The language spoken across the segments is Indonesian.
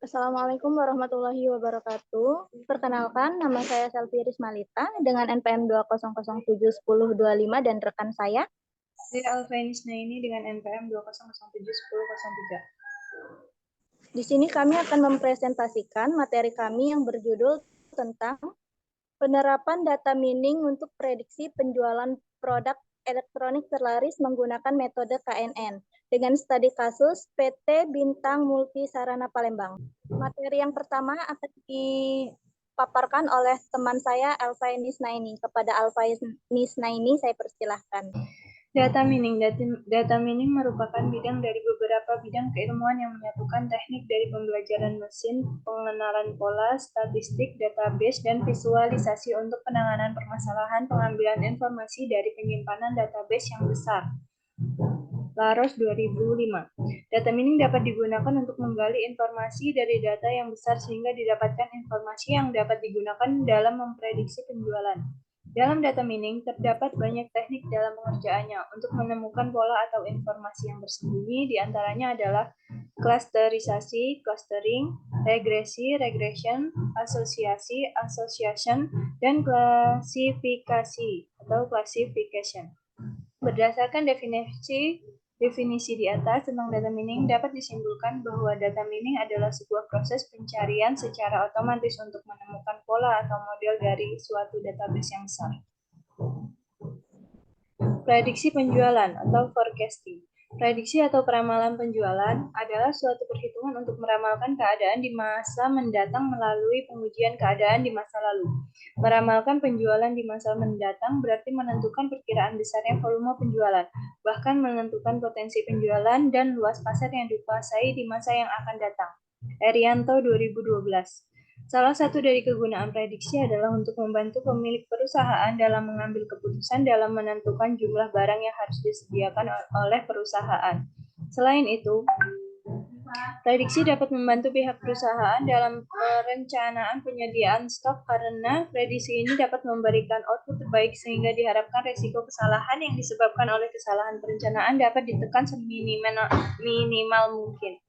Assalamualaikum warahmatullahi wabarakatuh. Perkenalkan, nama saya Selvi Rismalita dengan NPM 200710025 dan rekan saya. Saya Alfainis Naini dengan NPM 200710003. Di sini kami akan mempresentasikan materi kami yang berjudul tentang penerapan data mining untuk prediksi penjualan produk elektronik terlaris menggunakan metode KNN dengan studi kasus PT Bintang Multi Sarana Palembang. Materi yang pertama akan dipaparkan oleh teman saya Alfainis Naini. Kepada Alfainis Naini saya persilahkan. Data mining. Data mining merupakan bidang dari beberapa bidang keilmuan yang menyatukan teknik dari pembelajaran mesin, pengenalan pola, statistik, database, dan visualisasi untuk penanganan permasalahan pengambilan informasi dari penyimpanan database yang besar. Laros 2005. Data mining dapat digunakan untuk menggali informasi dari data yang besar sehingga didapatkan informasi yang dapat digunakan dalam memprediksi penjualan. Dalam data mining, terdapat banyak teknik dalam pengerjaannya untuk menemukan pola atau informasi yang bersembunyi, diantaranya adalah klasterisasi, clustering, regresi, regression, asosiasi, association, dan klasifikasi atau classification. Berdasarkan definisi di atas tentang data mining, dapat disimpulkan bahwa data mining adalah sebuah proses pencarian secara otomatis untuk menemukan pola atau model dari suatu database yang besar. Prediksi penjualan atau forecasting. Prediksi atau peramalan penjualan adalah suatu perhitungan untuk meramalkan keadaan di masa mendatang melalui pengujian keadaan di masa lalu. Meramalkan penjualan di masa mendatang berarti menentukan perkiraan besarnya volume penjualan, bahkan menentukan potensi penjualan dan luas pasar yang dikuasai di masa yang akan datang. Erianto 2012. Salah satu dari kegunaan prediksi adalah untuk membantu pemilik perusahaan dalam mengambil keputusan dalam menentukan jumlah barang yang harus disediakan oleh perusahaan. Selain itu, prediksi dapat membantu pihak perusahaan dalam perencanaan penyediaan stok karena prediksi ini dapat memberikan output terbaik sehingga diharapkan risiko kesalahan yang disebabkan oleh kesalahan perencanaan dapat ditekan seminimal mungkin.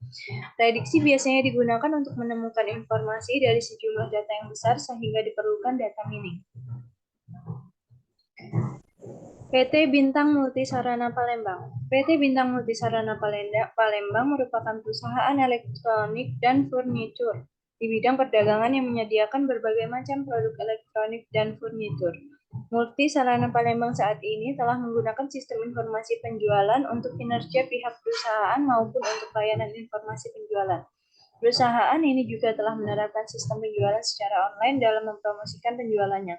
Prediksi biasanya digunakan untuk menemukan informasi dari sejumlah data yang besar sehingga diperlukan data mining. PT Bintang Multi Sarana Palembang. PT Bintang Multi Sarana Palembang merupakan perusahaan elektronik dan furnitur di bidang perdagangan yang menyediakan berbagai macam produk elektronik dan furnitur. Multi Sarana Palembang saat ini telah menggunakan sistem informasi penjualan untuk kinerja pihak perusahaan maupun untuk layanan informasi penjualan. Perusahaan ini juga telah menerapkan sistem penjualan secara online dalam mempromosikan penjualannya.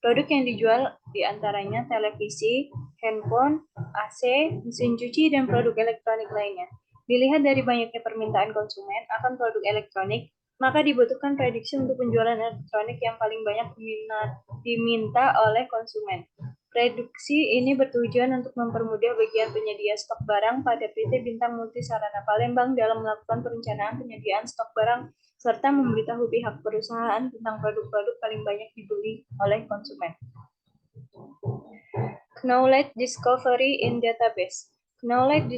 Produk yang dijual diantaranya televisi, handphone, AC, mesin cuci, dan produk elektronik lainnya. Dilihat dari banyaknya permintaan konsumen akan produk elektronik, maka dibutuhkan prediksi untuk penjualan elektronik yang paling banyak diminta oleh konsumen. Prediksi ini bertujuan untuk mempermudah bagian penyedia stok barang pada PT Bintang Multi Sarana Palembang dalam melakukan perencanaan penyediaan stok barang serta memberitahu pihak perusahaan tentang produk-produk paling banyak dibeli oleh konsumen. Knowledge Discovery in Database. Knowledge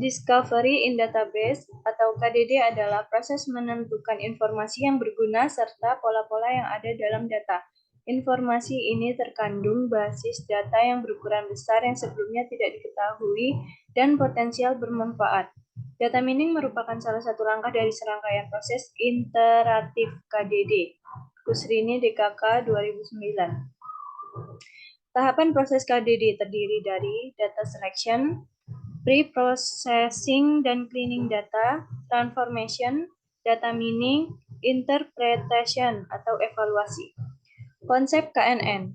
Discovery in Database atau KDD adalah proses menentukan informasi yang berguna serta pola-pola yang ada dalam data. Informasi ini terkandung basis data yang berukuran besar yang sebelumnya tidak diketahui dan potensial bermanfaat. Data mining merupakan salah satu langkah dari serangkaian proses iteratif KDD. Kusrini DKK 2009. Tahapan proses KDD terdiri dari data selection, pre-processing dan cleaning data, transformation, data mining, interpretation atau evaluasi. Konsep KNN.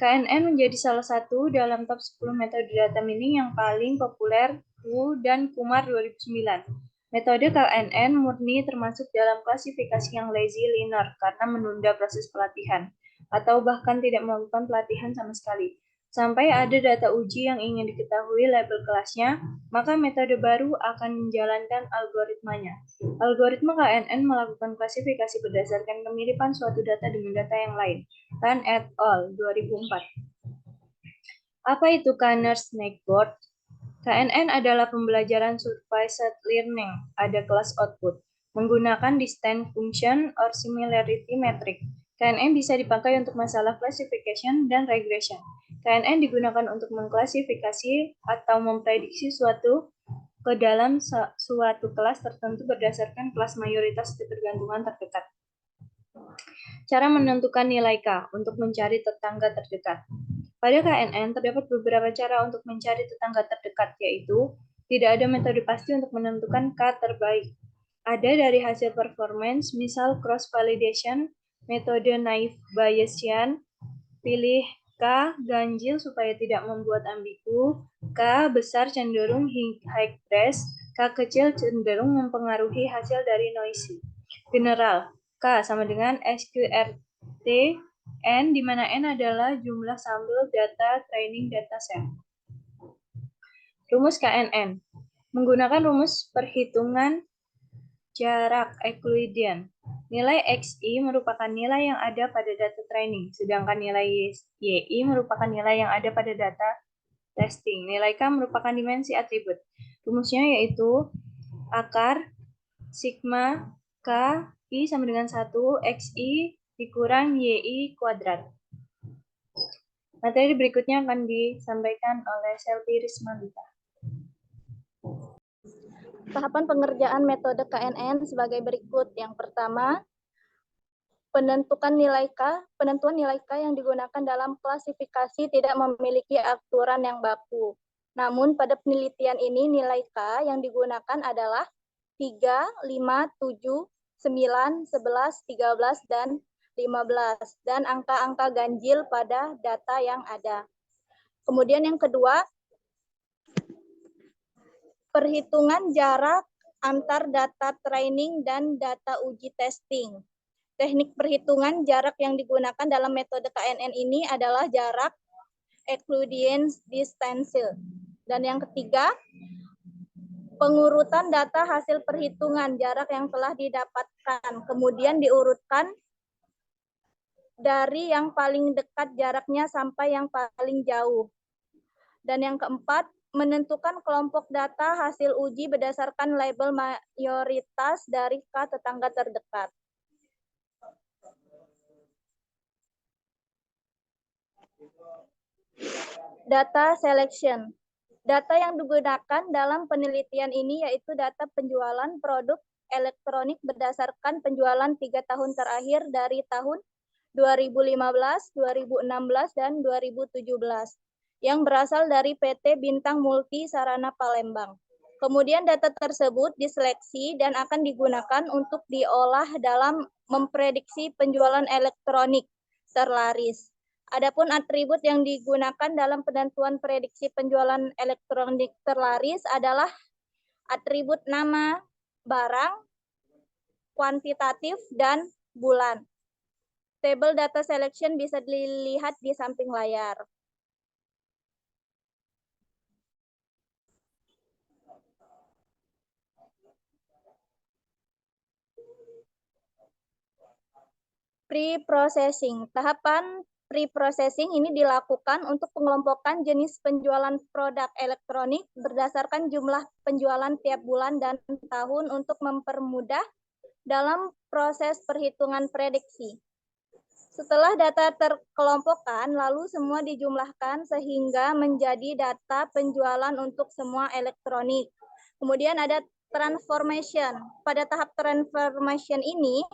KNN menjadi salah satu dalam top 10 metode data mining yang paling populer Wu dan Kumar 2009. Metode KNN murni termasuk dalam klasifikasi yang lazy learner karena menunda proses pelatihan atau bahkan tidak melakukan pelatihan sama sekali. Sampai ada data uji yang ingin diketahui label kelasnya, maka metode baru akan menjalankan algoritmanya. Algoritma KNN melakukan klasifikasi berdasarkan kemiripan suatu data dengan data yang lain. Tan et al. 2004. Apa itu Kanner Snakeboard? KNN adalah pembelajaran supervised learning, ada kelas output. menggunakan distance function or similarity metric. KNN bisa dipakai untuk masalah classification dan regression. KNN digunakan untuk mengklasifikasi atau memprediksi suatu ke dalam suatu kelas tertentu berdasarkan kelas mayoritas ketergantungan terdekat. Cara menentukan nilai K untuk mencari tetangga terdekat. Pada KNN terdapat beberapa cara untuk mencari tetangga terdekat, yaitu tidak ada metode pasti untuk menentukan K terbaik. Ada dari hasil performance, misal cross-validation, metode naive Bayesian, pilih K ganjil supaya tidak membuat ambigu, K besar cenderung high press, K kecil cenderung mempengaruhi hasil dari noisy. General, K sama dengan SQRT N, di mana N adalah jumlah sampel data training dataset. Rumus KNN. Menggunakan rumus perhitungan jarak Euclidean. Nilai XI merupakan nilai yang ada pada data training, sedangkan nilai YI merupakan nilai yang ada pada data testing. Nilai K merupakan dimensi atribut. Rumusnya yaitu akar sigma K I sama dengan 1 XI dikurang YI kuadrat. Materi berikutnya akan disampaikan oleh Selvi Rismalita. Tahapan pengerjaan metode KNN sebagai berikut. Yang pertama, penentuan nilai K yang digunakan dalam klasifikasi tidak memiliki aturan yang baku. Namun pada penelitian ini nilai K yang digunakan adalah 3, 5, 7, 9, 11, 13, dan 15, dan angka-angka ganjil pada data yang ada. Kemudian yang kedua, perhitungan jarak antar data training dan data uji testing. Teknik perhitungan jarak yang digunakan dalam metode KNN ini adalah jarak Euclidean distance. Dan yang ketiga, pengurutan data hasil perhitungan jarak yang telah didapatkan, kemudian diurutkan dari yang paling dekat jaraknya sampai yang paling jauh. Dan yang keempat, menentukan kelompok data hasil uji berdasarkan label mayoritas dari K tetangga terdekat. Data selection. Data yang digunakan dalam penelitian ini yaitu data penjualan produk elektronik berdasarkan penjualan 3 tahun terakhir dari tahun 2015, 2016, dan 2017 yang berasal dari PT Bintang Multi Sarana Palembang. Kemudian data tersebut diseleksi dan akan digunakan untuk diolah dalam memprediksi penjualan elektronik terlaris. Adapun atribut yang digunakan dalam penentuan prediksi penjualan elektronik terlaris adalah atribut nama, barang, kuantitatif, dan bulan. Table data selection bisa dilihat di samping layar. Pre-processing. Tahapan pre-processing ini dilakukan untuk pengelompokan jenis penjualan produk elektronik berdasarkan jumlah penjualan tiap bulan dan tahun untuk mempermudah dalam proses perhitungan prediksi. Setelah data terkelompokkan, lalu semua dijumlahkan sehingga menjadi data penjualan untuk semua elektronik. Kemudian ada transformation. Pada tahap transformation ini,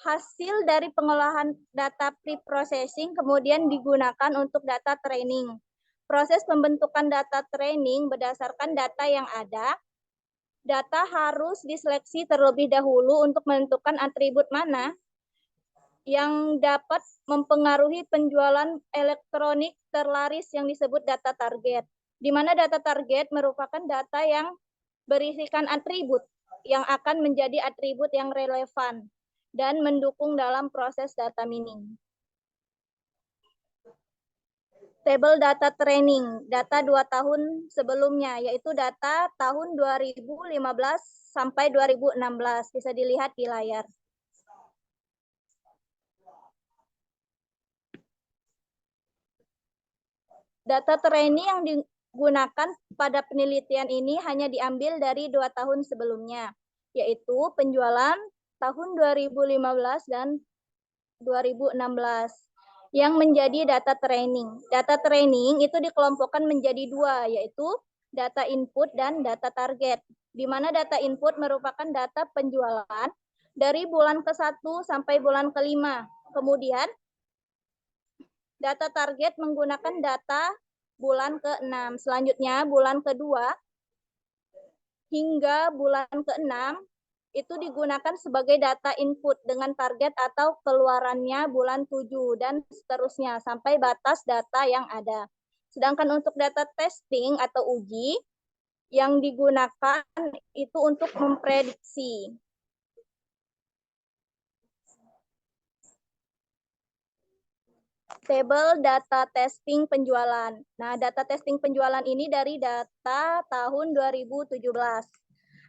hasil dari pengolahan data pre-processing kemudian digunakan untuk data training. Proses pembentukan data training berdasarkan data yang ada. Data harus diseleksi terlebih dahulu untuk menentukan atribut mana yang dapat mempengaruhi penjualan elektronik terlaris yang disebut data target. Di mana data target merupakan data yang berisikan atribut yang akan menjadi atribut yang relevan dan mendukung dalam proses data mining. Table data training, data 2 tahun sebelumnya, yaitu data tahun 2015 sampai 2016, bisa dilihat di layar. Data training yang digunakan pada penelitian ini hanya diambil dari 2 tahun sebelumnya. yaitu penjualan tahun 2015 dan 2016 yang menjadi data training. Data training itu dikelompokkan menjadi dua, yaitu data input dan data target, di mana data input merupakan data penjualan dari bulan ke-1 sampai bulan ke-5. Kemudian, data target menggunakan data bulan ke-6. Selanjutnya, bulan ke-2 hingga bulan ke-6 itu digunakan sebagai data input dengan target atau keluarannya bulan 7 dan seterusnya sampai batas data yang ada. Sedangkan untuk data testing atau uji yang digunakan itu untuk memprediksi. Tabel data testing penjualan. Nah, data testing penjualan ini dari data tahun 2017.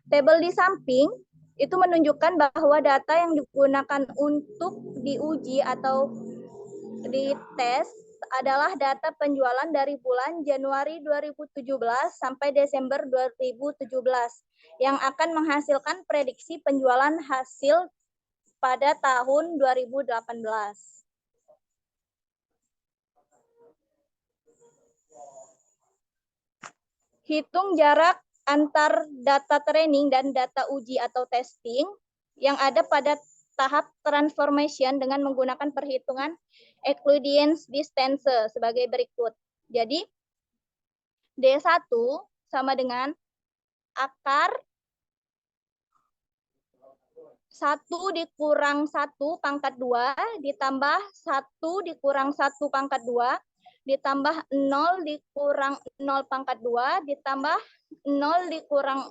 Tabel di samping itu menunjukkan bahwa data yang digunakan untuk diuji atau dites adalah data penjualan dari bulan Januari 2017 sampai Desember 2017 yang akan menghasilkan prediksi penjualan hasil pada tahun 2018. Hitung jarak antar data training dan data uji atau testing yang ada pada tahap transformation dengan menggunakan perhitungan Euclidean distance sebagai berikut. Jadi, D1 sama dengan akar 1 dikurang 1 pangkat 2 ditambah 1 dikurang 1 pangkat 2 ditambah 0 dikurang 0 pangkat 2 ditambah 0 dikurang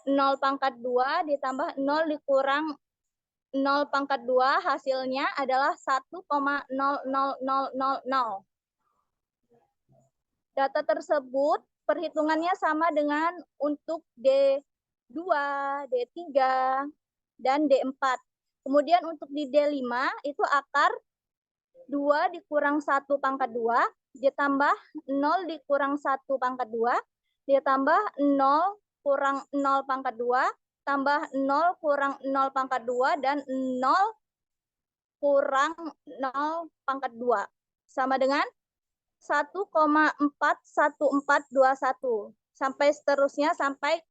0 pangkat 2 ditambah 0 dikurang 0 pangkat 2 hasilnya adalah 1,00000. Data tersebut perhitungannya sama dengan untuk D2, D3, dan D4. Kemudian untuk di D5 itu akar 2 dikurang 1 pangkat 2 ditambah 0 dikurang 1 pangkat 2 ditambah 0 kurang 0 pangkat 2 tambah 0 kurang 0 pangkat 2 dan 0 kurang 0 pangkat 2 sama dengan 1,41421 sampai seterusnya sampai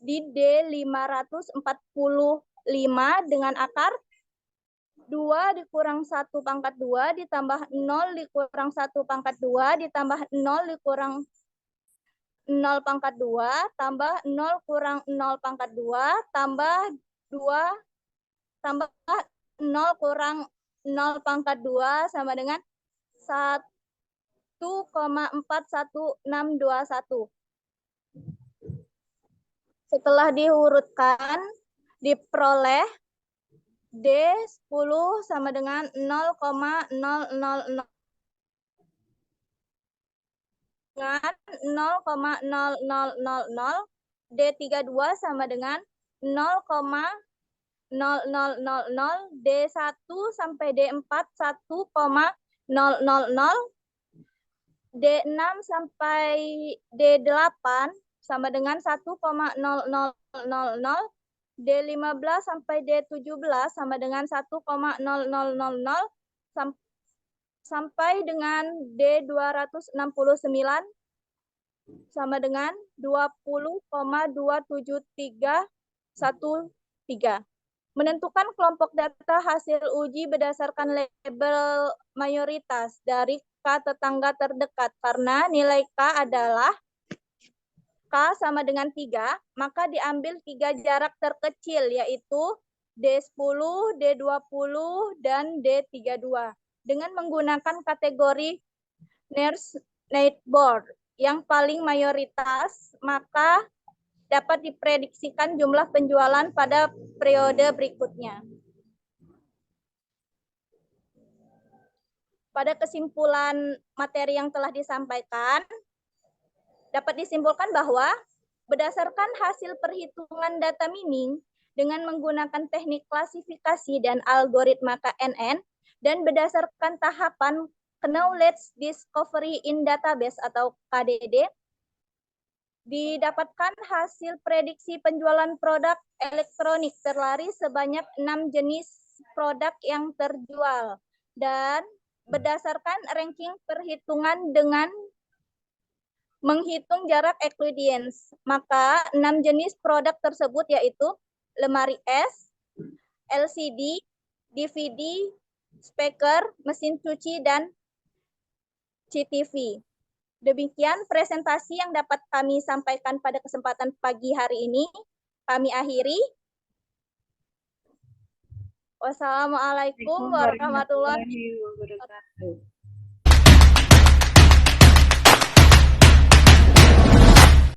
di D545 dengan akar 2 dikurang 1 pangkat 2 ditambah 0 dikurang 1 pangkat 2 ditambah 0 dikurang 0 pangkat 2 tambah 0 kurang 0 pangkat 2 tambah 2 tambah 0 kurang 0 pangkat 2 sama dengan 1,41621. Setelah diurutkan, diperoleh D10 sama dengan 0,000 dengan 0,0000, D32 sama dengan 0,0000, D1 sampai D4 1,000, D6 sampai D8 sama dengan 1,0000, D15 sampai D17 sama dengan 1,0000 sampai dengan D269 sama dengan 20,27313. Menentukan kelompok data hasil uji berdasarkan label mayoritas dari K tetangga terdekat. Karena nilai K adalah K sama dengan 3, maka diambil 3 jarak terkecil, yaitu D10, D20, dan D32. Dengan menggunakan kategori nearest neighbor yang paling mayoritas, maka dapat diprediksikan jumlah penjualan pada periode berikutnya. Pada kesimpulan materi yang telah disampaikan, dapat disimpulkan bahwa berdasarkan hasil perhitungan data mining dengan menggunakan teknik klasifikasi dan algoritma KNN dan berdasarkan tahapan Knowledge Discovery in Database atau KDD, Didapatkan hasil prediksi penjualan produk elektronik terlaris sebanyak 6 jenis produk yang terjual. Dan berdasarkan ranking perhitungan dengan menghitung jarak Euclideans, maka 6 jenis produk tersebut yaitu lemari es, LCD, DVD, speaker, mesin cuci, dan CTV. Demikian presentasi yang dapat kami sampaikan pada kesempatan pagi hari ini. Kami akhiri. Wassalamualaikum warahmatullahi wabarakatuh.